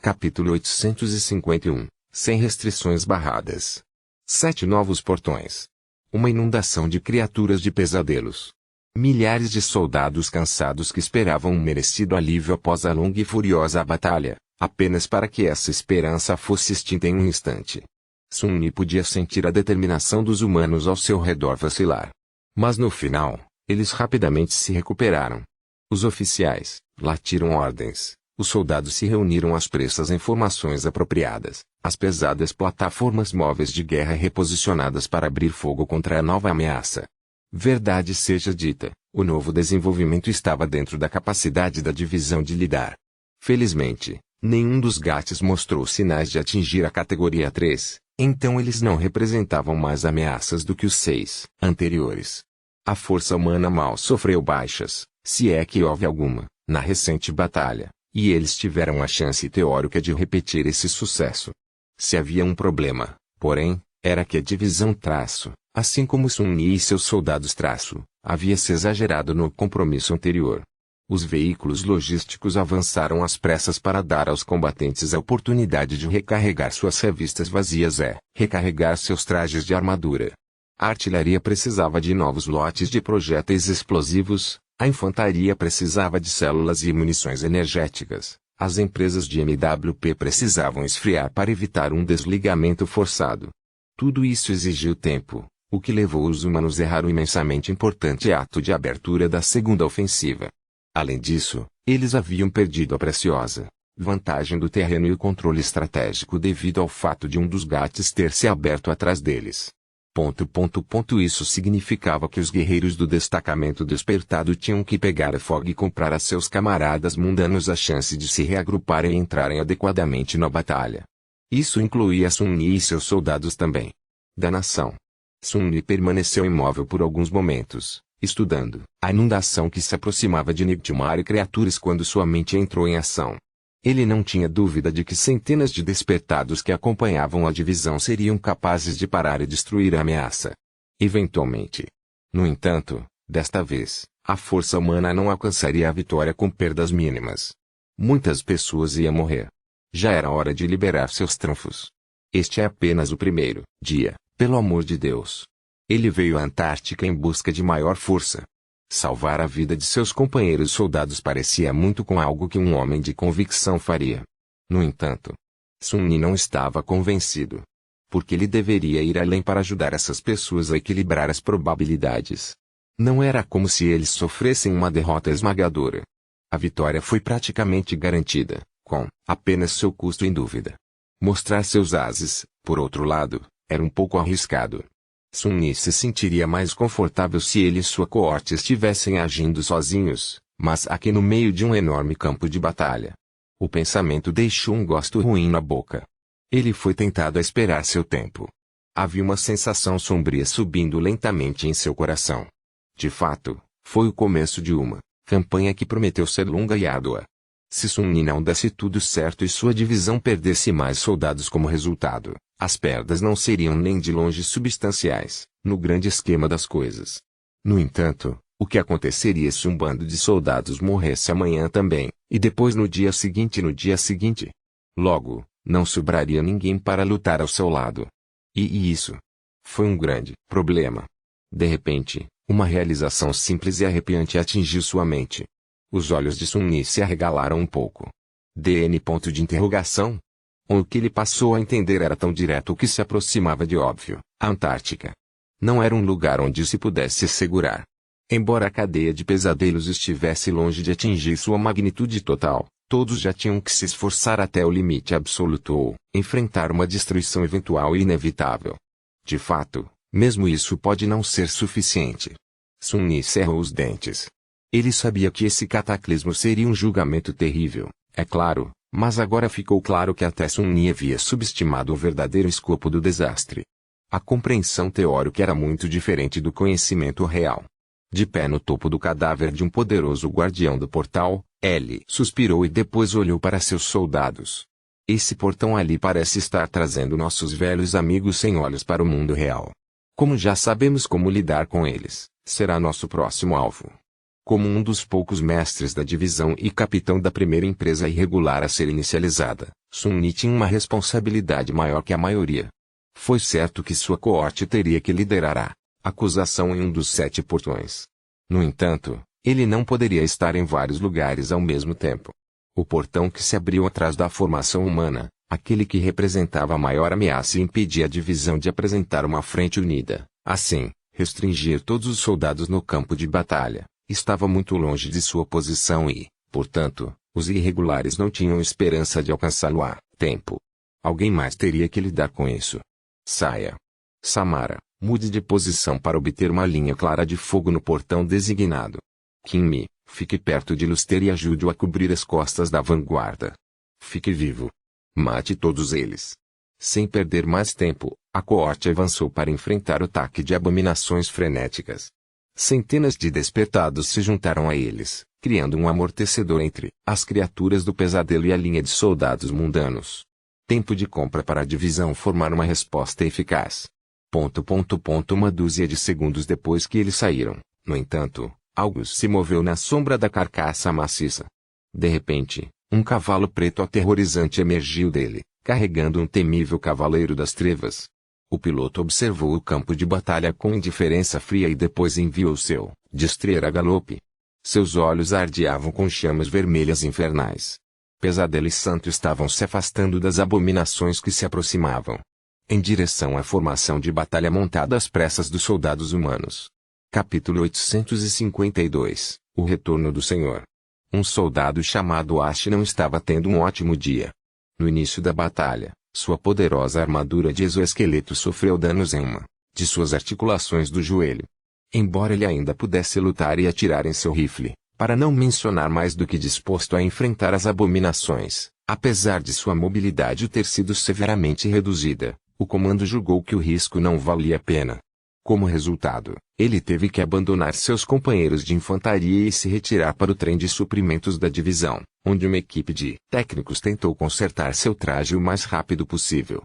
Capítulo 851. Sem restrições barradas. 7 novos portões. Uma inundação de criaturas de pesadelos. Milhares de soldados cansados que esperavam um merecido alívio após a longa e furiosa batalha, apenas para que essa esperança fosse extinta em um instante. Sun Mi podia sentir a determinação dos humanos ao seu redor vacilar. Mas no final, eles rapidamente se recuperaram. Os oficiais latiram ordens. Os soldados se reuniram às pressas em formações apropriadas, as pesadas plataformas móveis de guerra reposicionadas para abrir fogo contra a nova ameaça. Verdade seja dita, o novo desenvolvimento estava dentro da capacidade da divisão de lidar. Felizmente, nenhum dos GATs mostrou sinais de atingir a categoria 3, então eles não representavam mais ameaças do que os 6 anteriores. A força humana mal sofreu baixas, se é que houve alguma, na recente batalha. E eles tiveram a chance teórica de repetir esse sucesso. Se havia um problema, porém, era que a divisão traço, assim como Sun Mi e seus soldados traço, havia se exagerado no compromisso anterior. Os veículos logísticos avançaram às pressas para dar aos combatentes a oportunidade de recarregar suas revistas vazias recarregar seus trajes de armadura. A artilharia precisava de novos lotes de projéteis explosivos. A infantaria precisava de células e munições energéticas. As empresas de MWP precisavam esfriar para evitar um desligamento forçado. Tudo isso exigiu tempo, o que levou os humanos a errar o imensamente importante ato de abertura da segunda ofensiva. Além disso, eles haviam perdido a preciosa vantagem do terreno e o controle estratégico devido ao fato de um dos GATs ter se aberto atrás deles. Isso significava que os guerreiros do destacamento despertado tinham que pegar a folga e comprar a seus camaradas mundanos a chance de se reagruparem e entrarem adequadamente na batalha. Isso incluía Sun Mi e seus soldados também. Danação. Sun Mi permaneceu imóvel por alguns momentos, estudando a inundação que se aproximava de Nightmare e criaturas quando sua mente entrou em ação. Ele não tinha dúvida de que centenas de despertados que acompanhavam a divisão seriam capazes de parar e destruir a ameaça. Eventualmente. No entanto, desta vez, a força humana não alcançaria a vitória com perdas mínimas. Muitas pessoas iam morrer. Já era hora de liberar seus trunfos. Este é apenas o primeiro dia, pelo amor de Deus. Ele veio à Antártica em busca de maior força. Salvar a vida de seus companheiros soldados parecia muito com algo que um homem de convicção faria. No entanto, Sun Mi não estava convencido. Porque ele deveria ir além para ajudar essas pessoas a equilibrar as probabilidades. Não era como se eles sofressem uma derrota esmagadora. A vitória foi praticamente garantida, com apenas seu custo em dúvida. Mostrar seus ases, por outro lado, era um pouco arriscado. Sun Mi se sentiria mais confortável se ele e sua coorte estivessem agindo sozinhos, mas aqui no meio de um enorme campo de batalha. O pensamento deixou um gosto ruim na boca. Ele foi tentado a esperar seu tempo. Havia uma sensação sombria subindo lentamente em seu coração. De fato, foi o começo de uma campanha que prometeu ser longa e árdua. Se Sun Mi não desse tudo certo e sua divisão perdesse mais soldados como resultado, as perdas não seriam nem de longe substanciais, no grande esquema das coisas. No entanto, o que aconteceria se um bando de soldados morresse amanhã também, e depois no dia seguinte e no dia seguinte? Logo, não sobraria ninguém para lutar ao seu lado. E isso foi um grande problema. De repente, uma realização simples e arrepiante atingiu sua mente. Os olhos de Sun Mi se arregalaram um pouco. DN? O que ele passou a entender era tão direto que se aproximava de óbvio. A Antártica não era um lugar onde se pudesse segurar. Embora a cadeia de pesadelos estivesse longe de atingir sua magnitude total, todos já tinham que se esforçar até o limite absoluto ou enfrentar uma destruição eventual e inevitável. De fato, mesmo isso pode não ser suficiente. Sun Mi cerrou os dentes. Ele sabia que esse cataclismo seria um julgamento terrível, é claro, mas agora ficou claro que até Sun Mi havia subestimado o verdadeiro escopo do desastre. A compreensão teórica era muito diferente do conhecimento real. De pé no topo do cadáver de um poderoso guardião do portal, ele suspirou e depois olhou para seus soldados. Esse portão ali parece estar trazendo nossos velhos amigos sem olhos para o mundo real. Como já sabemos como lidar com eles, será nosso próximo alvo. Como um dos poucos mestres da divisão e capitão da primeira empresa irregular a ser inicializada, Sun-Yi tinha uma responsabilidade maior que a maioria. Foi certo que sua coorte teria que liderar a acusação em um dos 7 portões. No entanto, ele não poderia estar em vários lugares ao mesmo tempo. O portão que se abriu atrás da formação humana, aquele que representava a maior ameaça e impedia a divisão de apresentar uma frente unida, assim, restringir todos os soldados no campo de batalha, estava muito longe de sua posição e, portanto, os irregulares não tinham esperança de alcançá-lo a tempo. Alguém mais teria que lidar com isso. Saia. Samara, mude de posição para obter uma linha clara de fogo no portão designado. Kinmi, fique perto de Luster e ajude-o a cobrir as costas da vanguarda. Fique vivo. Mate todos eles. Sem perder mais tempo, a coorte avançou para enfrentar o ataque de abominações frenéticas. Centenas de despertados se juntaram a eles, criando um amortecedor entre as criaturas do pesadelo e a linha de soldados mundanos. Tempo de compra para a divisão formar uma resposta eficaz. Uma dúzia de segundos depois que eles saíram, no entanto, algo se moveu na sombra da carcaça maciça. De repente, um cavalo preto aterrorizante emergiu dele, carregando um temível cavaleiro das trevas. O piloto observou o campo de batalha com indiferença fria e depois enviou seu destrier a galope. Seus olhos ardeavam com chamas vermelhas infernais. Pesadelo e Santo estavam se afastando das abominações que se aproximavam, em direção à formação de batalha montada às pressas dos soldados humanos. Capítulo 852 O Retorno do Senhor. Um soldado chamado Ash não estava tendo um ótimo dia. No início da batalha, sua poderosa armadura de exoesqueleto sofreu danos em uma de suas articulações do joelho. Embora ele ainda pudesse lutar e atirar em seu rifle, para não mencionar mais do que disposto a enfrentar as abominações, apesar de sua mobilidade ter sido severamente reduzida, o comando julgou que o risco não valia a pena. Como resultado, ele teve que abandonar seus companheiros de infantaria e se retirar para o trem de suprimentos da divisão, onde uma equipe de técnicos tentou consertar seu traje o mais rápido possível.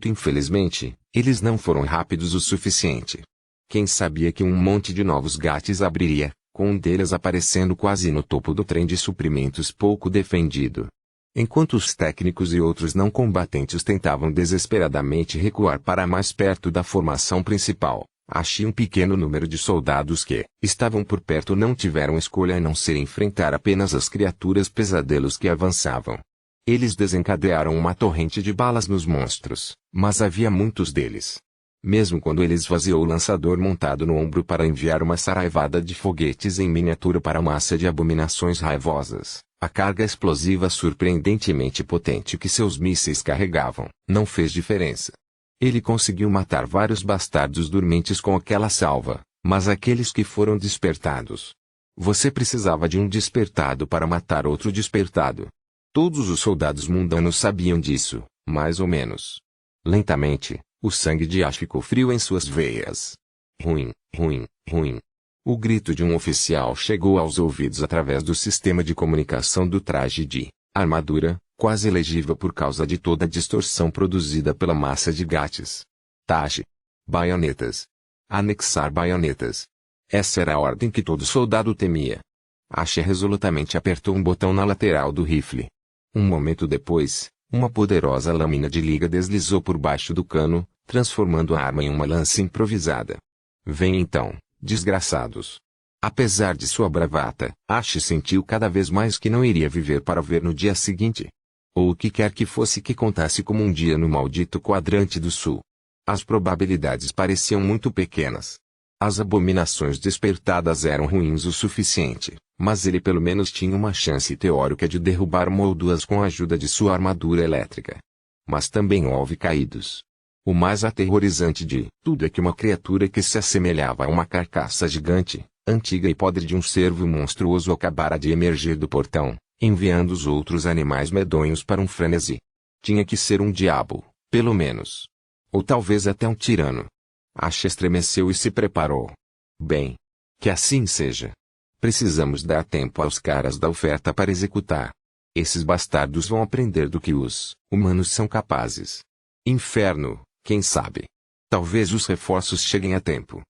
Infelizmente, eles não foram rápidos o suficiente. Quem sabia que um monte de novos gates abriria, com um deles aparecendo quase no topo do trem de suprimentos pouco defendido. Enquanto os técnicos e outros não combatentes tentavam desesperadamente recuar para mais perto da formação principal, achei um pequeno número de soldados que estavam por perto não tiveram escolha a não ser enfrentar apenas as criaturas pesadelos que avançavam. Eles desencadearam uma torrente de balas nos monstros, mas havia muitos deles. Mesmo quando ele esvaziou o lançador montado no ombro para enviar uma saraivada de foguetes em miniatura para a massa de abominações raivosas, a carga explosiva surpreendentemente potente que seus mísseis carregavam não fez diferença. Ele conseguiu matar vários bastardos dormentes com aquela salva, mas aqueles que foram despertados. Você precisava de um despertado para matar outro despertado. Todos os soldados mundanos sabiam disso, mais ou menos. Lentamente, o sangue de Ash ficou frio em suas veias. Ruim, ruim, ruim. O grito de um oficial chegou aos ouvidos através do sistema de comunicação do traje de armadura, quase legível por causa de toda a distorção produzida pela massa de gates. Tache. Baionetas. Anexar baionetas. Essa era a ordem que todo soldado temia. Ash resolutamente apertou um botão na lateral do rifle. Um momento depois, uma poderosa lâmina de liga deslizou por baixo do cano, transformando a arma em uma lança improvisada. Vem então, desgraçados. Apesar de sua bravata, Ash sentiu cada vez mais que não iria viver para ver no dia seguinte. Ou o que quer que fosse que contasse como um dia no maldito quadrante do sul. As probabilidades pareciam muito pequenas. As abominações despertadas eram ruins o suficiente, mas ele pelo menos tinha uma chance teórica de derrubar uma ou duas com a ajuda de sua armadura elétrica. Mas também houve caídos. O mais aterrorizante de tudo é que uma criatura que se assemelhava a uma carcaça gigante, antiga e podre de um cervo monstruoso acabara de emergir do portão, enviando os outros animais medonhos para um frenesi. Tinha que ser um diabo, pelo menos. Ou talvez até um tirano. Ash estremeceu e se preparou. Bem, que assim seja. Precisamos dar tempo aos caras da oferta para executar. Esses bastardos vão aprender do que os humanos são capazes. Inferno, quem sabe? Talvez os reforços cheguem a tempo.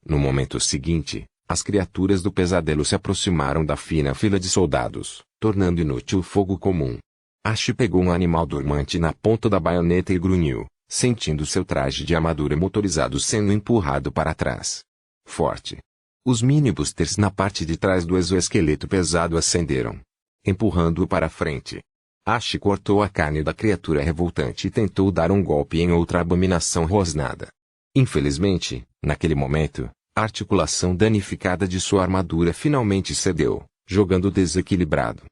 No momento seguinte, as criaturas do pesadelo se aproximaram da fina fila de soldados, tornando inútil o fogo comum. Ash pegou um animal dormente na ponta da baioneta e grunhiu, sentindo seu traje de armadura motorizado sendo empurrado para trás. Forte. Os mini-boosters na parte de trás do exoesqueleto pesado acenderam, empurrando-o para frente. Ash cortou a carne da criatura revoltante e tentou dar um golpe em outra abominação rosnada. Infelizmente, naquele momento, a articulação danificada de sua armadura finalmente cedeu, jogando desequilibrado.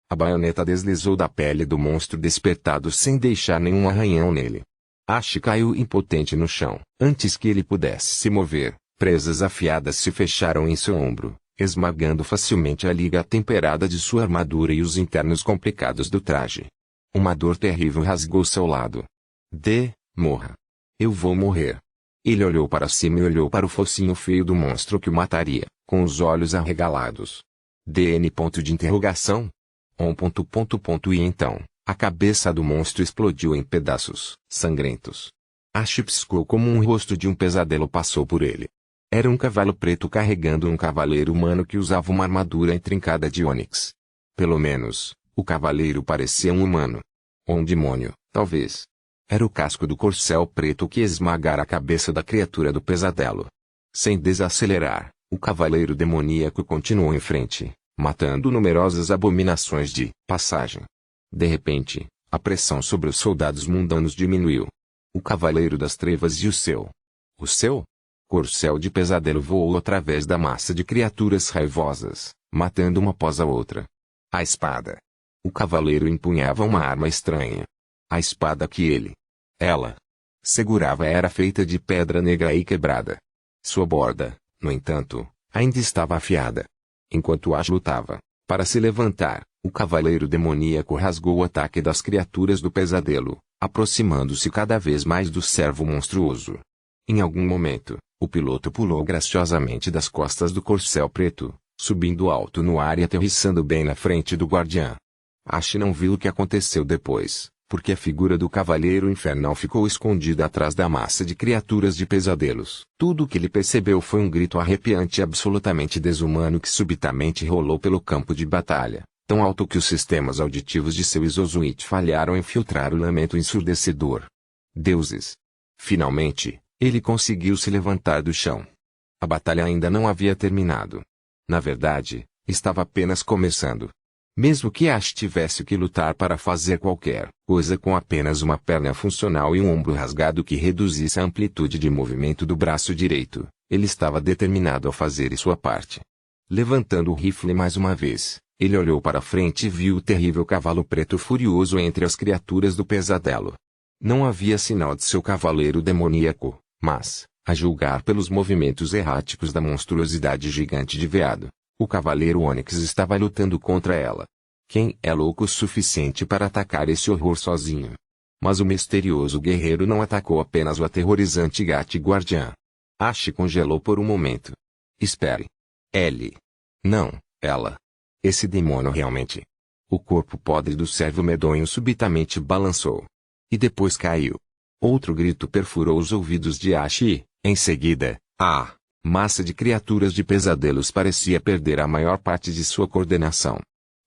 A baioneta deslizou da pele do monstro despertado sem deixar nenhum arranhão nele. Ash caiu impotente no chão. Antes que ele pudesse se mover, presas afiadas se fecharam em seu ombro, esmagando facilmente a liga temperada de sua armadura e os internos complicados do traje. Uma dor terrível rasgou seu lado. Morra. Eu vou morrer. Ele olhou para cima e olhou para o focinho feio do monstro que o mataria, com os olhos arregalados. DN? E então, a cabeça do monstro explodiu em pedaços sangrentos. Ash piscou como um rosto de um pesadelo passou por ele. Era um cavalo preto carregando um cavaleiro humano que usava uma armadura intrincada de ônix. Pelo menos, o cavaleiro parecia um humano. Ou um demônio, talvez. Era o casco do corcel preto que esmagara a cabeça da criatura do pesadelo. Sem desacelerar, o cavaleiro demoníaco continuou em frente, matando numerosas abominações de passagem. De repente, a pressão sobre os soldados mundanos diminuiu. O cavaleiro das trevas e o seu corcel de pesadelo voou através da massa de criaturas raivosas, matando uma após a outra. A espada. O cavaleiro empunhava uma arma estranha. A espada que ela segurava era feita de pedra negra e quebrada. Sua borda, no entanto, ainda estava afiada. Enquanto Ash lutava, para se levantar, o cavaleiro demoníaco rasgou o ataque das criaturas do pesadelo, aproximando-se cada vez mais do servo monstruoso. Em algum momento, o piloto pulou graciosamente das costas do corcel preto, subindo alto no ar e aterrissando bem na frente do guardião. Ash não viu o que aconteceu depois, porque a figura do cavaleiro infernal ficou escondida atrás da massa de criaturas de pesadelos. Tudo o que ele percebeu foi um grito arrepiante e absolutamente desumano que subitamente rolou pelo campo de batalha, tão alto que os sistemas auditivos de seu exosuíte falharam em filtrar o lamento ensurdecedor. Deuses! Finalmente, ele conseguiu se levantar do chão. A batalha ainda não havia terminado. Na verdade, estava apenas começando. Mesmo que Ash tivesse que lutar para fazer qualquer coisa com apenas uma perna funcional e um ombro rasgado que reduzisse a amplitude de movimento do braço direito, ele estava determinado a fazer sua parte. Levantando o rifle mais uma vez, ele olhou para frente e viu o terrível cavalo preto furioso entre as criaturas do pesadelo. Não havia sinal de seu cavaleiro demoníaco, mas, a julgar pelos movimentos erráticos da monstruosidade gigante de veado, o cavaleiro Ônix estava lutando contra ela. Quem é louco o suficiente para atacar esse horror sozinho? Mas o misterioso guerreiro não atacou apenas o aterrorizante gato guardiã. Ash congelou por um momento. Espere. Ele. Não, ela. Esse demônio realmente. O corpo podre do servo medonho subitamente balançou. E depois caiu. Outro grito perfurou os ouvidos de Ash e, em seguida, a massa de criaturas de pesadelos parecia perder a maior parte de sua coordenação.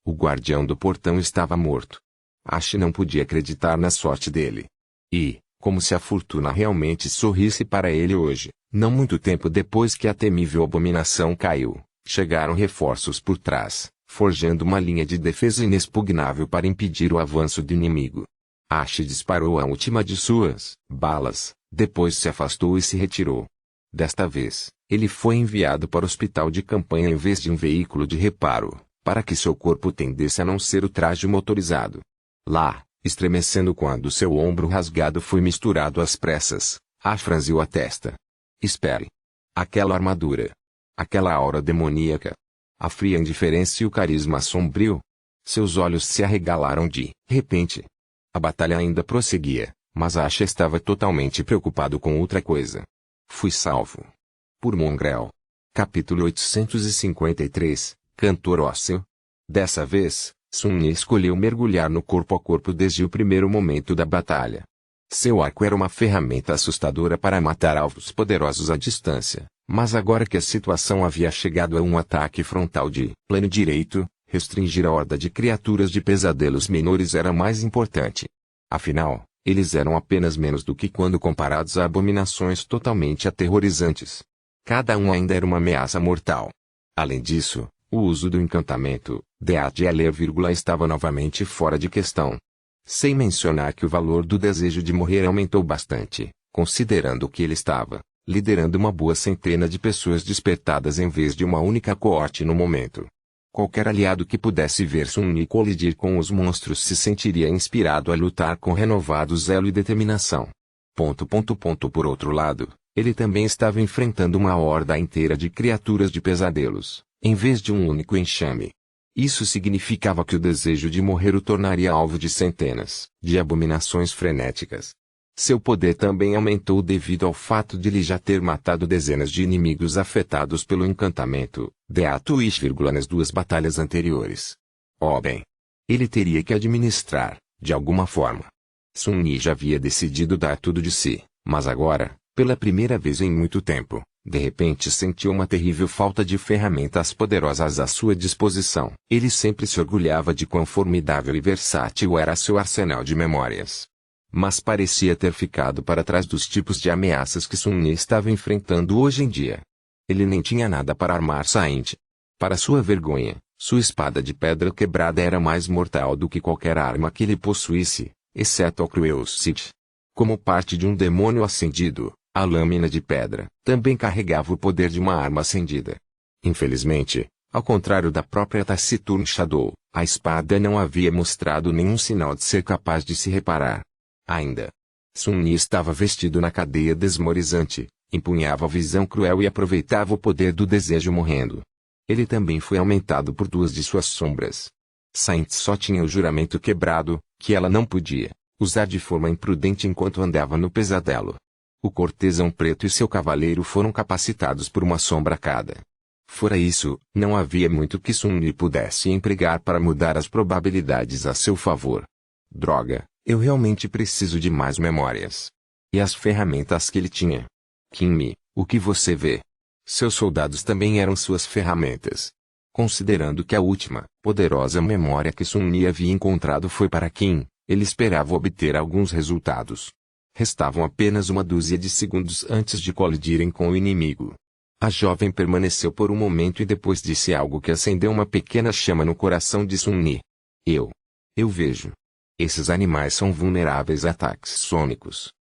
O guardião do portão estava morto. Ash não podia acreditar na sorte dele. E, como se a fortuna realmente sorrisse para ele hoje, não muito tempo depois que a temível abominação caiu, chegaram reforços por trás, forjando uma linha de defesa inexpugnável para impedir o avanço do inimigo. Ash disparou a última de suas balas, depois se afastou e se retirou. Desta vez, ele foi enviado para o hospital de campanha em vez de um veículo de reparo, para que seu corpo tendesse a não ser o traje motorizado. Lá, estremecendo quando seu ombro rasgado foi misturado às pressas, Ash franziu a testa. Espere. Aquela armadura. Aquela aura demoníaca. A fria indiferença e o carisma sombrio. Seus olhos se arregalaram de repente. A batalha ainda prosseguia, mas Ash estava totalmente preocupado com outra coisa. Fui salvo. Por Mongrel. Capítulo 853, Cantor Ósseo. Dessa vez, Sun escolheu mergulhar no corpo a corpo desde o primeiro momento da batalha. Seu arco era uma ferramenta assustadora para matar alvos poderosos à distância, mas agora que a situação havia chegado a um ataque frontal de plano direito, Restringir a horda de criaturas de pesadelos menores era mais importante. Afinal, eles eram apenas menos do que quando comparados a abominações totalmente aterrorizantes. Cada um ainda era uma ameaça mortal. Além disso, o uso do encantamento, Deatgeler, estava novamente fora de questão. Sem mencionar que o valor do desejo de morrer aumentou bastante, considerando que ele estava liderando uma boa centena de pessoas despertadas em vez de uma única coorte no momento. Qualquer aliado que pudesse ver Sun-Yi colidir com os monstros se sentiria inspirado a lutar com renovado zelo e determinação. Por outro lado, ele também estava enfrentando uma horda inteira de criaturas de pesadelos, em vez de um único enxame. Isso significava que o desejo de morrer o tornaria alvo de centenas de abominações frenéticas. Seu poder também aumentou devido ao fato de ele já ter matado dezenas de inimigos afetados pelo encantamento, Deatwish, nas 2 batalhas anteriores. Bem. Ele teria que administrar, de alguma forma. Sun-Yi já havia decidido dar tudo de si, mas agora, pela primeira vez em muito tempo, de repente sentiu uma terrível falta de ferramentas poderosas à sua disposição. Ele sempre se orgulhava de quão formidável e versátil era seu arsenal de memórias. Mas parecia ter ficado para trás dos tipos de ameaças que Sun-Yi estava enfrentando hoje em dia. Ele nem tinha nada para armar Saint. Para sua vergonha, sua espada de pedra quebrada era mais mortal do que qualquer arma que ele possuísse, exceto a cruel Sith. Como parte de um demônio acendido, a lâmina de pedra também carregava o poder de uma arma acendida. Infelizmente, ao contrário da própria Taciturn Shadow, a espada não havia mostrado nenhum sinal de ser capaz de se reparar. Ainda. Sun-Yi estava vestido na cadeia desmorizante, empunhava a visão cruel e aproveitava o poder do desejo morrendo. Ele também foi aumentado por 2 de suas sombras. Saint só tinha o juramento quebrado, que ela não podia usar de forma imprudente enquanto andava no pesadelo. O cortesão preto e seu cavaleiro foram capacitados por uma sombra cada. Fora isso, não havia muito que Sun-Yi pudesse empregar para mudar as probabilidades a seu favor. Droga. Eu realmente preciso de mais memórias. E as ferramentas que ele tinha. Kinmi, o que você vê? Seus soldados também eram suas ferramentas. Considerando que a última, poderosa memória que Sun-Yi havia encontrado foi para Kim, ele esperava obter alguns resultados. Restavam apenas uma dúzia de segundos antes de colidirem com o inimigo. A jovem permaneceu por um momento e depois disse algo que acendeu uma pequena chama no coração de Sun-Yi. Eu vejo. Esses animais são vulneráveis a ataques sônicos.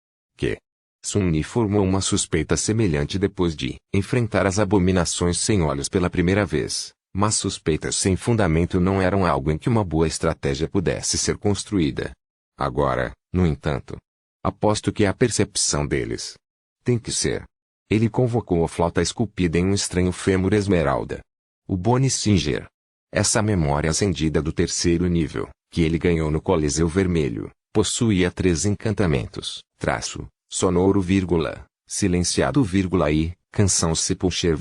Sun-Yi formou uma suspeita semelhante depois de enfrentar as abominações sem olhos pela primeira vez, mas suspeitas sem fundamento não eram algo em que uma boa estratégia pudesse ser construída. Agora, no entanto, aposto que é a percepção deles. Tem que ser. Ele convocou a flauta esculpida em um estranho fêmur esmeralda. O Bone Singer. Essa memória acendida do 3º nível, que ele ganhou no Coliseu Vermelho, possuía 3 encantamentos, sonoro, silenciado, e canção Sepulcher,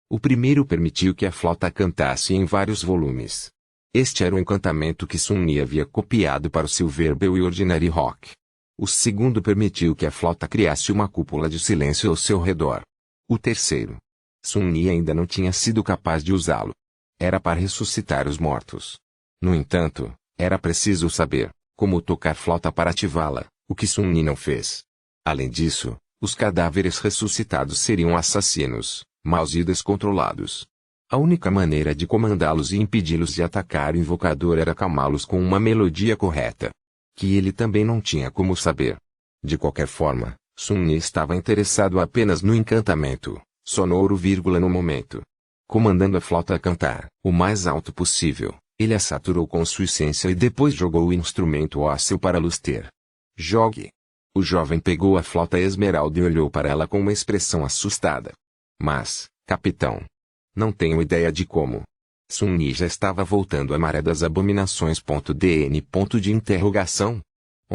O primeiro permitiu que a flauta cantasse em vários volumes. Este era o encantamento que Sun-Yi havia copiado para o Silver Bell e Ordinary Rock. O segundo permitiu que a flauta criasse uma cúpula de silêncio ao seu redor. O terceiro, Sun-Yi ainda não tinha sido capaz de usá-lo. Era para ressuscitar os mortos. No entanto, era preciso saber como tocar flauta para ativá-la, o que Sun-Yi não fez. Além disso, os cadáveres ressuscitados seriam assassinos, maus e descontrolados. A única maneira de comandá-los e impedi-los de atacar o invocador era acalmá-los com uma melodia correta. Que ele também não tinha como saber. De qualquer forma, Sun-Yi estava interessado apenas no encantamento, sonoro, no momento. Comandando a flauta a cantar o mais alto possível, ele a saturou com sua essência e depois jogou o instrumento ósseo para Luster. Jogue. O jovem pegou a flauta esmeralda e olhou para ela com uma expressão assustada. Mas, capitão, não tenho ideia de como. Sun-Yi já estava voltando à maré das abominações.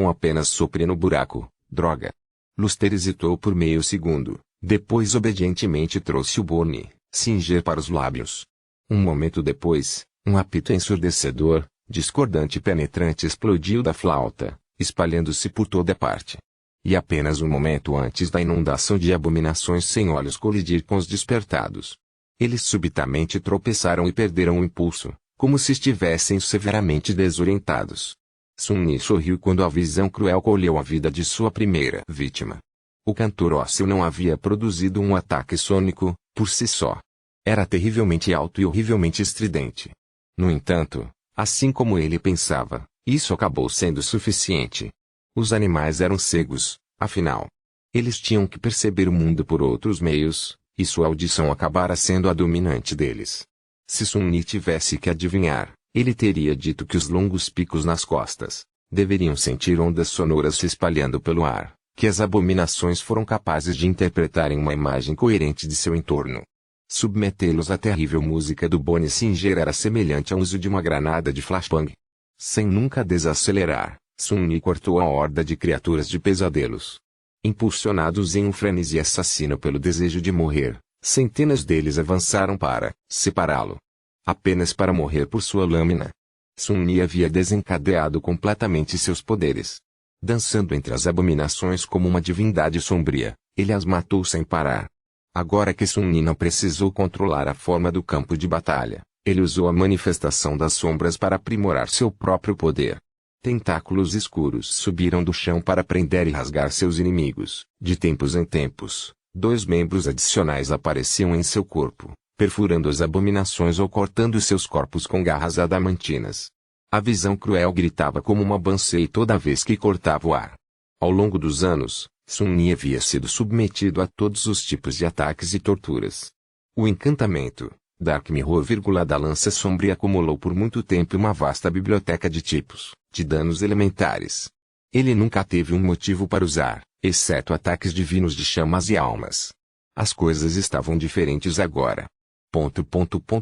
Apenas sopre no buraco, droga. Luster hesitou por meio segundo, depois obedientemente trouxe o Bone Singer para os lábios. Um momento depois, um apito ensurdecedor, discordante e penetrante explodiu da flauta, espalhando-se por toda parte. E apenas um momento antes da inundação de abominações sem olhos colidir com os despertados. Eles subitamente tropeçaram e perderam o impulso, como se estivessem severamente desorientados. Sun-Yi sorriu quando a visão cruel colheu a vida de sua primeira vítima. O cantor ósseo não havia produzido um ataque sônico, por si só. Era terrivelmente alto e horrivelmente estridente. No entanto, assim como ele pensava, isso acabou sendo suficiente. Os animais eram cegos, afinal. Eles tinham que perceber o mundo por outros meios, e sua audição acabara sendo a dominante deles. Se Sun-Yi tivesse que adivinhar, ele teria dito que os longos picos nas costas deveriam sentir ondas sonoras se espalhando pelo ar, que as abominações foram capazes de interpretarem uma imagem coerente de seu entorno. Submetê-los à terrível música do Bonnie Singer era semelhante ao uso de uma granada de flashbang. Sem nunca desacelerar, Sun-Yi cortou a horda de criaturas de pesadelos. Impulsionados em um frenesi assassino pelo desejo de morrer, centenas deles avançaram para separá-lo. Apenas para morrer por sua lâmina. Sun-Yi havia desencadeado completamente seus poderes. Dançando entre as abominações como uma divindade sombria, ele as matou sem parar. Agora que Sun-Yi não precisou controlar a forma do campo de batalha, ele usou a manifestação das sombras para aprimorar seu próprio poder. Tentáculos escuros subiram do chão para prender e rasgar seus inimigos. De tempos em tempos, 2 membros adicionais apareciam em seu corpo, perfurando as abominações ou cortando seus corpos com garras adamantinas. A visão cruel gritava como uma Bansai toda vez que cortava o ar. Ao longo dos anos, Sun-Yi havia sido submetido a todos os tipos de ataques e torturas. O encantamento, Dark Mirror, da lança sombria acumulou por muito tempo uma vasta biblioteca de tipos, de danos elementares. Ele nunca teve um motivo para usar, exceto ataques divinos de chamas e almas. As coisas estavam diferentes agora.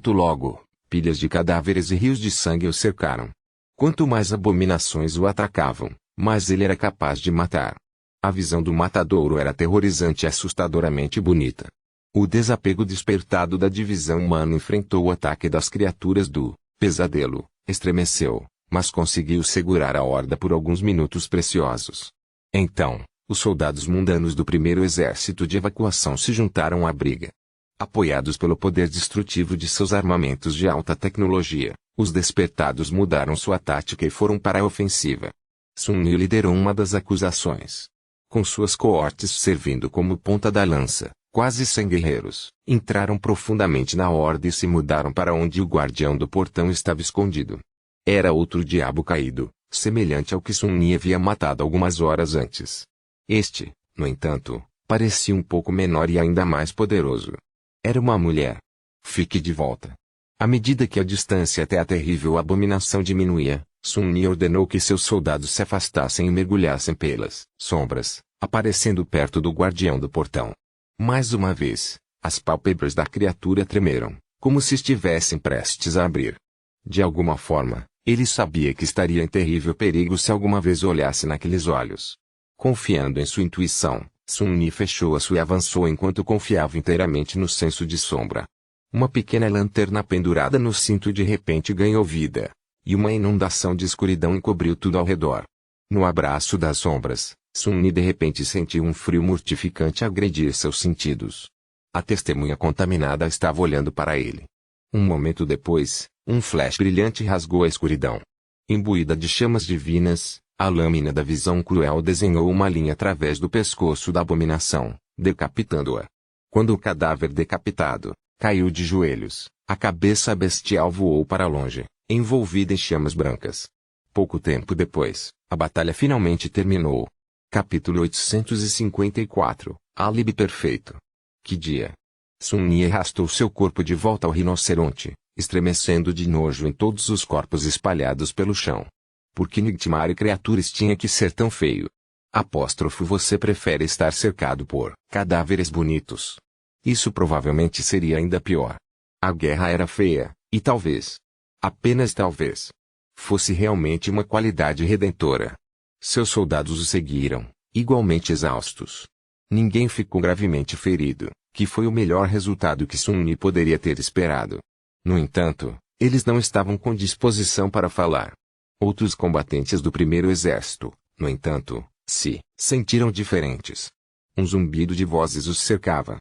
Logo, pilhas de cadáveres e rios de sangue o cercaram. Quanto mais abominações o atacavam, mais ele era capaz de matar. A visão do matadouro era aterrorizante e assustadoramente bonita. O desapego despertado da divisão humana enfrentou o ataque das criaturas do pesadelo, estremeceu, mas conseguiu segurar a horda por alguns minutos preciosos. Então, os soldados mundanos do primeiro exército de evacuação se juntaram à briga. Apoiados pelo poder destrutivo de seus armamentos de alta tecnologia, os despertados mudaram sua tática e foram para a ofensiva. Sun-Yi liderou uma das acusações. Com suas coortes servindo como ponta da lança, quase 100 guerreiros entraram profundamente na horda e se mudaram para onde o guardião do portão estava escondido. Era outro diabo caído, semelhante ao que Sun-Yi havia matado algumas horas antes. Este, no entanto, parecia um pouco menor e ainda mais poderoso. Era uma mulher. Fique de volta. À medida que a distância até a terrível abominação diminuía, Sun-Yi ordenou que seus soldados se afastassem e mergulhassem pelas sombras, aparecendo perto do guardião do portão. Mais uma vez, as pálpebras da criatura tremeram, como se estivessem prestes a abrir. De alguma forma, ele sabia que estaria em terrível perigo se alguma vez olhasse naqueles olhos. Confiando em sua intuição, Sun-Yi fechou-a e avançou enquanto confiava inteiramente no senso de sombra. Uma pequena lanterna pendurada no cinto de repente ganhou vida, e uma inundação de escuridão encobriu tudo ao redor. No abraço das sombras, Sun-Yi de repente sentiu um frio mortificante agredir seus sentidos. A testemunha contaminada estava olhando para ele. Um momento depois, um flash brilhante rasgou a escuridão. Imbuída de chamas divinas, a lâmina da visão cruel desenhou uma linha através do pescoço da abominação, decapitando-a. Quando o cadáver decapitado caiu de joelhos, a cabeça bestial voou para longe, envolvida em chamas brancas. Pouco tempo depois, a batalha finalmente terminou. Capítulo 854 Álibi perfeito. Que dia! Sun-Yi arrastou seu corpo de volta ao rinoceronte, estremecendo de nojo em todos os corpos espalhados pelo chão. Por que Nightmare Creatures tinha que ser tão feio? Você prefere estar cercado por cadáveres bonitos. Isso provavelmente seria ainda pior. A guerra era feia, e talvez, apenas talvez, fosse realmente uma qualidade redentora. Seus soldados o seguiram, igualmente exaustos. Ninguém ficou gravemente ferido, que foi o melhor resultado que Sun-Yi poderia ter esperado. No entanto, eles não estavam com disposição para falar. Outros combatentes do primeiro exército, no entanto, se sentiram diferentes. Um zumbido de vozes os cercava.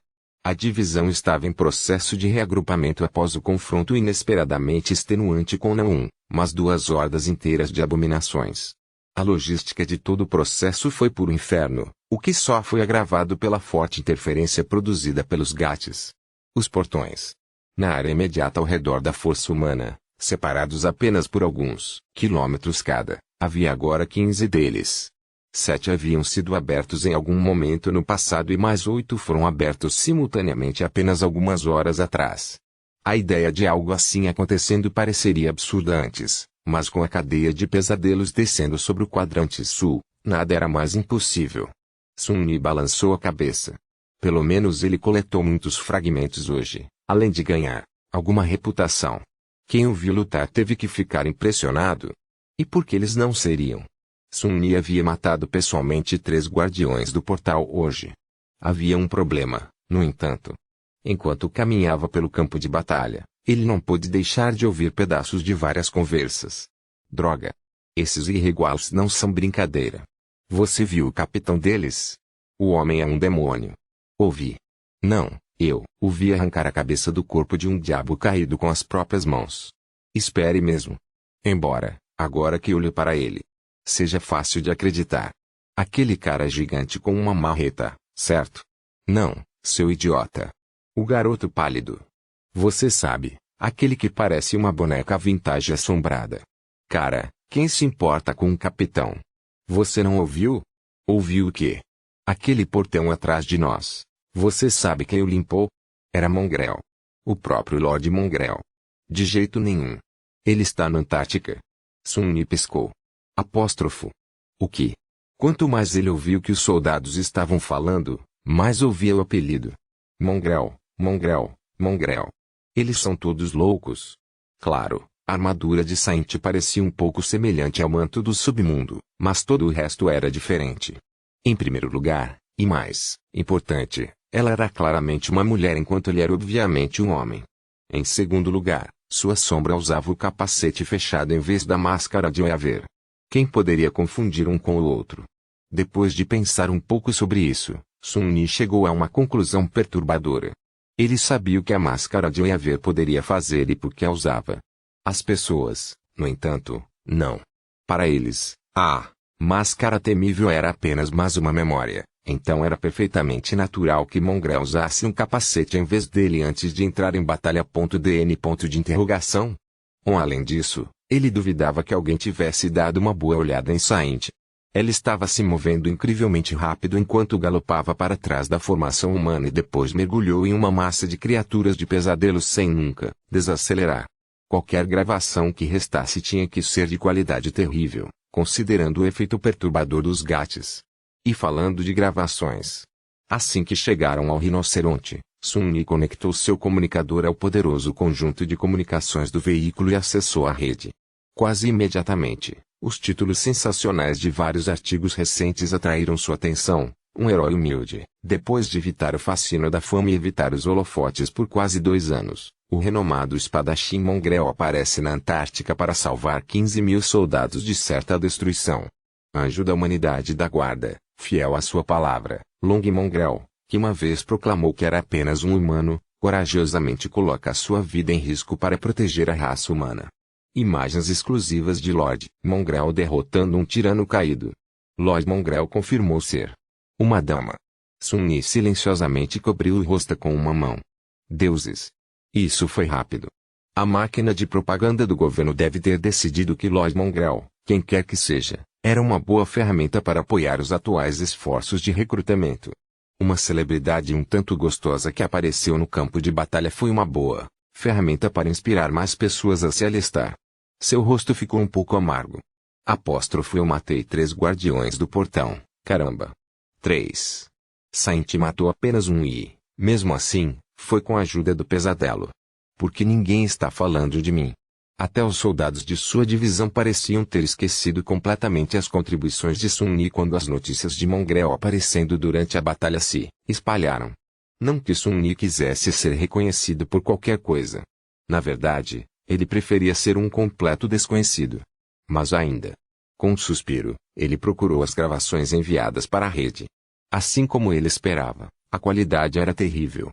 A divisão estava em processo de reagrupamento após o confronto inesperadamente extenuante com não um, mas duas hordas inteiras de abominações. A logística de todo o processo foi puro inferno, o que só foi agravado pela forte interferência produzida pelos gates. Os portões. Na área imediata ao redor da força humana, separados apenas por alguns quilômetros cada, havia agora 15 deles. 7 haviam sido abertos em algum momento no passado e mais 8 foram abertos simultaneamente apenas algumas horas atrás. A ideia de algo assim acontecendo pareceria absurda antes, mas com a cadeia de pesadelos descendo sobre o quadrante sul, nada era mais impossível. Sun-Yi balançou a cabeça. Pelo menos ele coletou muitos fragmentos hoje, além de ganhar alguma reputação. Quem o viu lutar teve que ficar impressionado. E por que eles não seriam? Sun-Yi havia matado pessoalmente 3 guardiões do portal hoje. Havia um problema, no entanto. Enquanto caminhava pelo campo de batalha, ele não pôde deixar de ouvir pedaços de várias conversas. Droga! Esses irreguais não são brincadeira. Você viu o capitão deles? O homem é um demônio. Ouvi. Não, eu o vi arrancar a cabeça do corpo de um diabo caído com as próprias mãos. Espere mesmo. Embora, agora que olho para ele, seja fácil de acreditar. Aquele cara gigante com uma marreta, certo? Não, seu idiota. O garoto pálido. Você sabe, aquele que parece uma boneca vintage assombrada. Cara, quem se importa com um capitão? Você não ouviu? Ouviu o quê? Aquele portão atrás de nós. Você sabe quem o limpou? Era Mongrel. O próprio Lord Mongrel. De jeito nenhum. Ele está na Antártica. Sun-Yi piscou. Apóstrofo. O que? Quanto mais ele ouviu o que os soldados estavam falando, mais ouvia o apelido. Mongrel, Mongrel, Mongrel. Eles são todos loucos. Claro, a armadura de Saint parecia um pouco semelhante ao manto do submundo, mas todo o resto era diferente. Em primeiro lugar, e mais importante, ela era claramente uma mulher enquanto ele era obviamente um homem. Em segundo lugar, sua sombra usava o capacete fechado em vez da máscara de Oyaver. Quem poderia confundir um com o outro? Depois de pensar um pouco sobre isso, Sun-Yi chegou a uma conclusão perturbadora. Ele sabia o que a máscara de Oyaver poderia fazer e por que a usava. As pessoas, no entanto, não. Para eles, a máscara temível era apenas mais uma memória, então era perfeitamente natural que Mongrel usasse um capacete em vez dele antes de entrar em batalha. DN. Além disso, ele duvidava que alguém tivesse dado uma boa olhada em Saint. Ela estava se movendo incrivelmente rápido enquanto galopava para trás da formação humana e depois mergulhou em uma massa de criaturas de pesadelos sem nunca desacelerar. Qualquer gravação que restasse tinha que ser de qualidade terrível, considerando o efeito perturbador dos gates. E falando de gravações. Assim que chegaram ao rinoceronte, Sun-Yi conectou seu comunicador ao poderoso conjunto de comunicações do veículo e acessou a rede. Quase imediatamente, os títulos sensacionais de vários artigos recentes atraíram sua atenção. Um herói humilde, depois de evitar o fascínio da fama e evitar os holofotes por quase 2 anos, o renomado espadachim Mongrel aparece na Antártica para salvar 15.000 soldados de certa destruição. Anjo da humanidade da guarda, fiel à sua palavra, Long Mongrel, que uma vez proclamou que era apenas um humano, corajosamente coloca a sua vida em risco para proteger a raça humana. Imagens exclusivas de Lord Mongrel derrotando um tirano caído. Lord Mongrel confirmou ser uma dama. Sun-Yi silenciosamente cobriu o rosto com uma mão. Deuses! Isso foi rápido. A máquina de propaganda do governo deve ter decidido que Lord Mongrel, quem quer que seja, era uma boa ferramenta para apoiar os atuais esforços de recrutamento. Uma celebridade um tanto gostosa que apareceu no campo de batalha foi uma boa ferramenta para inspirar mais pessoas a se alistar. Seu rosto ficou um pouco amargo. Apóstrofo. Eu matei 3 guardiões do portão, caramba. 3. Saint matou apenas um e, mesmo assim, foi com a ajuda do pesadelo. Porque ninguém está falando de mim. Até os soldados de sua divisão pareciam ter esquecido completamente as contribuições de Sun-Yi quando as notícias de Mongrel aparecendo durante a batalha se espalharam. Não que Sun-Yi quisesse ser reconhecido por qualquer coisa. Na verdade, ele preferia ser um completo desconhecido. Mas ainda, com um suspiro, ele procurou as gravações enviadas para a rede. Assim como ele esperava, a qualidade era terrível.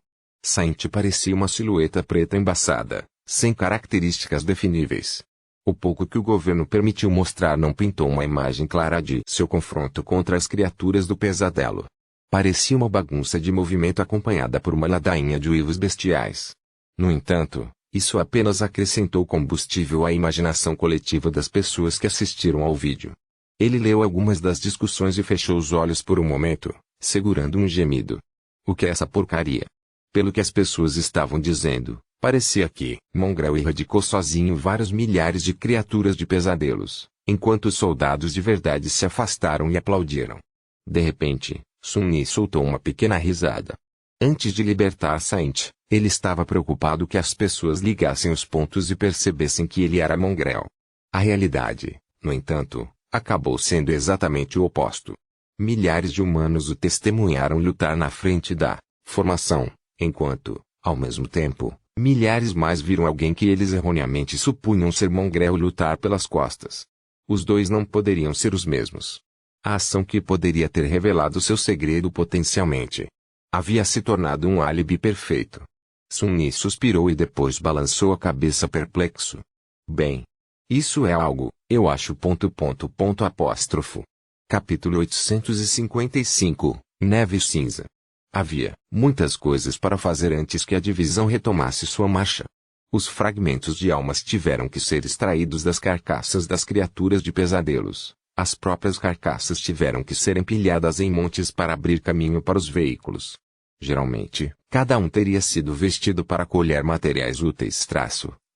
Saint parecia uma silhueta preta embaçada, sem características definíveis. O pouco que o governo permitiu mostrar não pintou uma imagem clara de seu confronto contra as criaturas do pesadelo. Parecia uma bagunça de movimento acompanhada por uma ladainha de uivos bestiais. No entanto, isso apenas acrescentou combustível à imaginação coletiva das pessoas que assistiram ao vídeo. Ele leu algumas das discussões e fechou os olhos por um momento, segurando um gemido. O que é essa porcaria? Pelo que as pessoas estavam dizendo, parecia que Mongrel erradicou sozinho vários milhares de criaturas de pesadelos, enquanto os soldados de verdade se afastaram e aplaudiram. De repente, Sun-Yi soltou uma pequena risada. Antes de libertar Saint, ele estava preocupado que as pessoas ligassem os pontos e percebessem que ele era Mongrel. A realidade, no entanto, acabou sendo exatamente o oposto. Milhares de humanos o testemunharam lutar na frente da formação, enquanto, ao mesmo tempo, milhares mais viram alguém que eles erroneamente supunham ser Mongrel lutar pelas costas. Os dois não poderiam ser os mesmos. A ação que poderia ter revelado seu segredo potencialmente havia se tornado um álibi perfeito. Sun-Yi suspirou e depois balançou a cabeça perplexo. Bem, isso é algo, eu acho. Capítulo 855, Neve Cinza. Havia muitas coisas para fazer antes que a divisão retomasse sua marcha. Os fragmentos de almas tiveram que ser extraídos das carcaças das criaturas de pesadelos. As próprias carcaças tiveram que ser empilhadas em montes para abrir caminho para os veículos. Geralmente, cada um teria sido vestido para colher materiais úteis.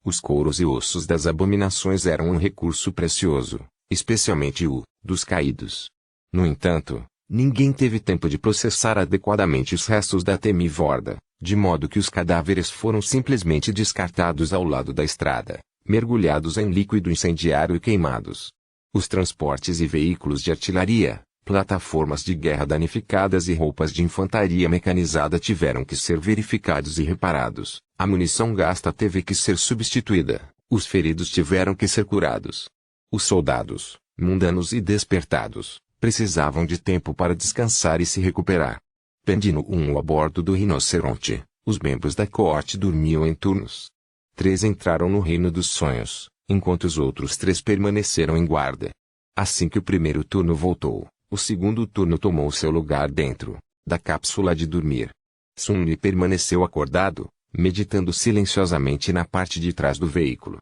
Os couros e ossos das abominações eram um recurso precioso, especialmente o dos caídos. No entanto, ninguém teve tempo de processar adequadamente os restos da Temivorda, de modo que os cadáveres foram simplesmente descartados ao lado da estrada, mergulhados em líquido incendiário e queimados. Os transportes e veículos de artilharia, plataformas de guerra danificadas e roupas de infantaria mecanizada tiveram que ser verificados e reparados. A munição gasta teve que ser substituída. Os feridos tiveram que ser curados. Os soldados, mundanos e despertados, precisavam de tempo para descansar e se recuperar. Pendendo a bordo do rinoceronte, os membros da coorte dormiam em turnos. 3 entraram no reino dos sonhos, enquanto os outros 3 permaneceram em guarda. Assim que o primeiro turno voltou, o segundo turno tomou seu lugar dentro da cápsula de dormir. Sun-Yi permaneceu acordado, meditando silenciosamente na parte de trás do veículo.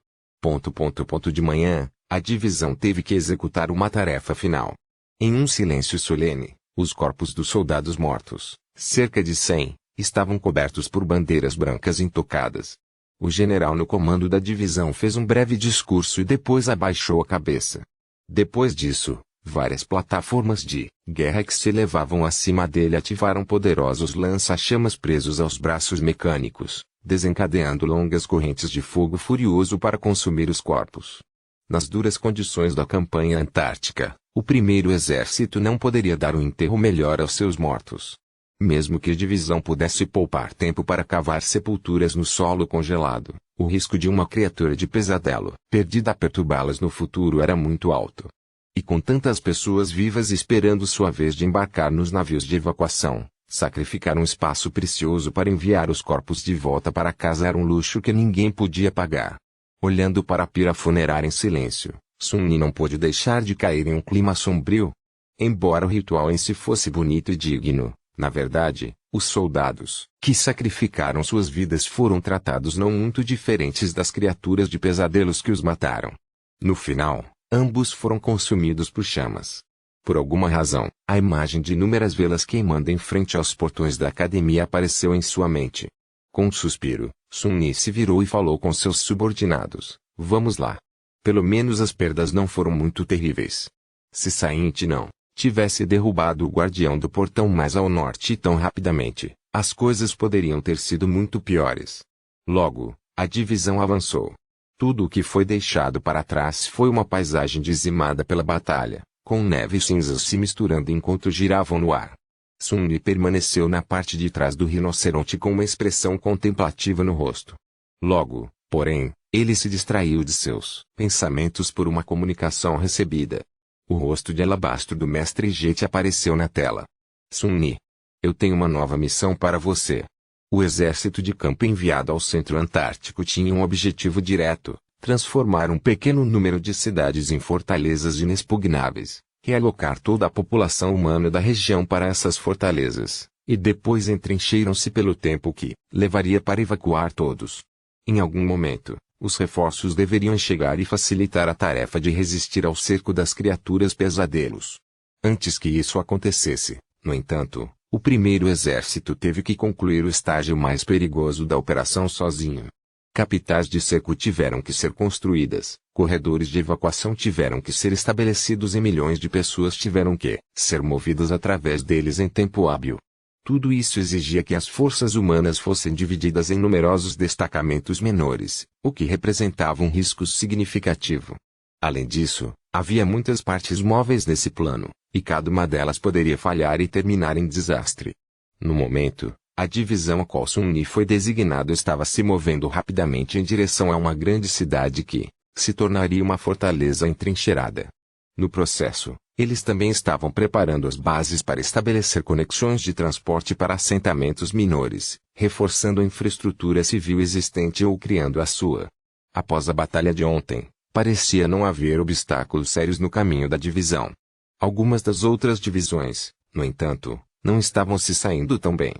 De manhã, a divisão teve que executar uma tarefa final. Em um silêncio solene, os corpos dos soldados mortos, cerca de 100, estavam cobertos por bandeiras brancas intocadas. O general no comando da divisão fez um breve discurso e depois abaixou a cabeça. Depois disso, várias plataformas de guerra que se elevavam acima dele ativaram poderosos lança-chamas presos aos braços mecânicos, desencadeando longas correntes de fogo furioso para consumir os corpos. Nas duras condições da campanha antártica, o primeiro exército não poderia dar um enterro melhor aos seus mortos. Mesmo que a divisão pudesse poupar tempo para cavar sepulturas no solo congelado, o risco de uma criatura de pesadelo perdida a perturbá-las no futuro era muito alto. E com tantas pessoas vivas esperando sua vez de embarcar nos navios de evacuação, sacrificar um espaço precioso para enviar os corpos de volta para casa era um luxo que ninguém podia pagar. Olhando para a pira funerária em silêncio, Sun-Yi não pôde deixar de cair em um clima sombrio. Embora o ritual em si fosse bonito e digno, na verdade, os soldados que sacrificaram suas vidas foram tratados não muito diferentes das criaturas de pesadelos que os mataram. No final, ambos foram consumidos por chamas. Por alguma razão, a imagem de inúmeras velas queimando em frente aos portões da academia apareceu em sua mente. Com um suspiro, Sun-Yi se virou e falou com seus subordinados: "Vamos lá. Pelo menos as perdas não foram muito terríveis. Se Saint não tivesse derrubado o guardião do portão mais ao norte tão rapidamente, as coisas poderiam ter sido muito piores." Logo, a divisão avançou. Tudo o que foi deixado para trás foi uma paisagem dizimada pela batalha, com neve e cinzas se misturando enquanto giravam no ar. Sun-Yi permaneceu na parte de trás do rinoceronte com uma expressão contemplativa no rosto. Logo, porém, ele se distraiu de seus pensamentos por uma comunicação recebida. O rosto de alabastro do mestre Jet apareceu na tela. "Sun-Yi, eu tenho uma nova missão para você." O exército de campo enviado ao centro antártico tinha um objetivo direto: transformar um pequeno número de cidades em fortalezas inexpugnáveis, realocar toda a população humana da região para essas fortalezas, e depois entrincheiram-se pelo tempo que levaria para evacuar todos. Em algum momento, os reforços deveriam chegar e facilitar a tarefa de resistir ao cerco das criaturas pesadelos. Antes que isso acontecesse, no entanto, o primeiro exército teve que concluir o estágio mais perigoso da operação sozinho. Capitais de cerco tiveram que ser construídas, corredores de evacuação tiveram que ser estabelecidos e milhões de pessoas tiveram que ser movidas através deles em tempo hábil. Tudo isso exigia que as forças humanas fossem divididas em numerosos destacamentos menores, o que representava um risco significativo. Além disso, havia muitas partes móveis nesse plano, e cada uma delas poderia falhar e terminar em desastre. No momento, a divisão a qual Sun-Ni foi designado estava se movendo rapidamente em direção a uma grande cidade que se tornaria uma fortaleza entrincheirada. No processo, eles também estavam preparando as bases para estabelecer conexões de transporte para assentamentos menores, reforçando a infraestrutura civil existente ou criando a sua. Após a batalha de ontem, parecia não haver obstáculos sérios no caminho da divisão. Algumas das outras divisões, no entanto, não estavam se saindo tão bem.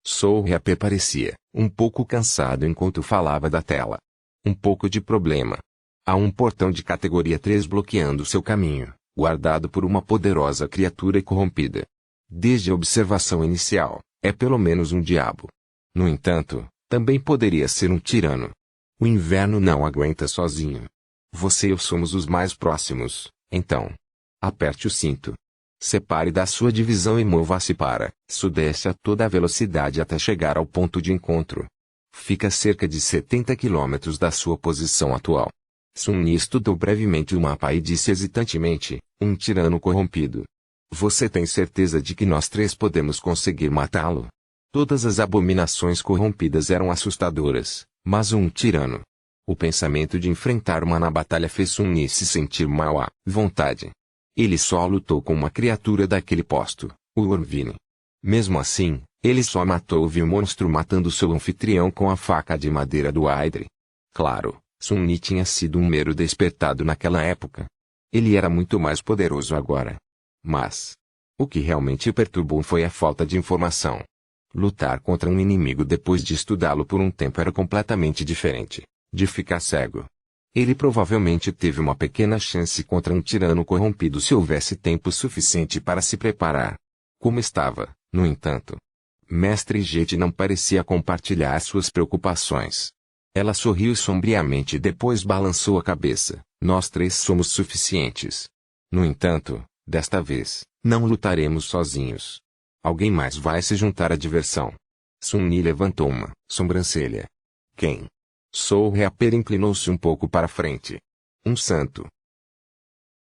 Sourap parecia um pouco cansado enquanto falava da tela. Um pouco de problema. Há um portão de categoria 3 bloqueando seu caminho, guardado por uma poderosa criatura corrompida. Desde a observação inicial, é pelo menos um diabo. No entanto, também poderia ser um tirano. O inverno não aguenta sozinho. Você e eu somos os mais próximos, então. Aperte o cinto. Separe da sua divisão e mova-se para sudeste a toda velocidade até chegar ao ponto de encontro. Fica a cerca de 70 quilômetros da sua posição atual. Sun-Ni estudou brevemente o mapa e disse hesitantemente, um tirano corrompido. Você tem certeza de que nós três podemos conseguir matá-lo? Todas as abominações corrompidas eram assustadoras, mas um tirano. O pensamento de enfrentar uma na batalha fez Sun-Ni se sentir mal à vontade. Ele só lutou com uma criatura daquele posto, o Orvine. Mesmo assim, ele só matou o vil monstro matando seu anfitrião com a faca de madeira do Aidre. Claro, Sun-Ni tinha sido um mero despertado naquela época. Ele era muito mais poderoso agora. Mas o que realmente o perturbou foi a falta de informação. Lutar contra um inimigo depois de estudá-lo por um tempo era completamente diferente de ficar cego. Ele provavelmente teve uma pequena chance contra um tirano corrompido se houvesse tempo suficiente para se preparar. Como estava, no entanto? Mestre Jet não parecia compartilhar suas preocupações. Ela sorriu sombriamente e depois balançou a cabeça. Nós três somos suficientes. No entanto, desta vez, não lutaremos sozinhos. Alguém mais vai se juntar à diversão. Sun-Ni levantou uma sobrancelha. Quem? Sourap inclinou-se um pouco para frente. Um santo.